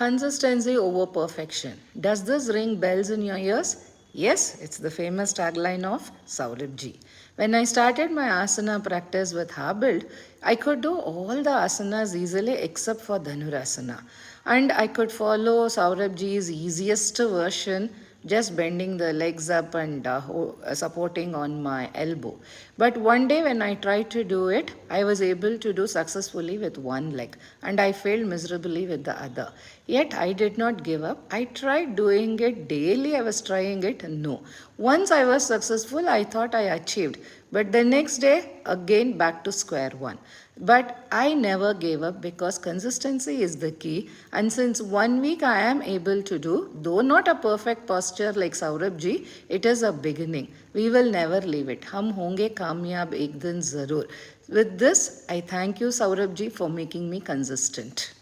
Consistency over perfection. Does this ring bells in your ears? Yes, it's the famous tagline of Saurabh Ji. When I started my asana practice with Habild, I could do all the asanas easily except for Dhanurasana. And I could follow Saurabh Ji's easiest version, just bending the legs up and supporting on my elbow. But one day when I tried to do it, I was able to do successfully with one leg and I failed miserably with the other. Yet I did not give up. I tried doing it daily, I was trying it. No. Once I was successful, I thought I achieved. But the next day, again back to square one. But I never gave up because consistency is the key. And since 1 week I am able to do, though not a perfect posture like Saurabh ji, it is a beginning. We will never leave it. Hum honge kamyab ek din zarur. With this, I thank you Saurabh ji for making me consistent.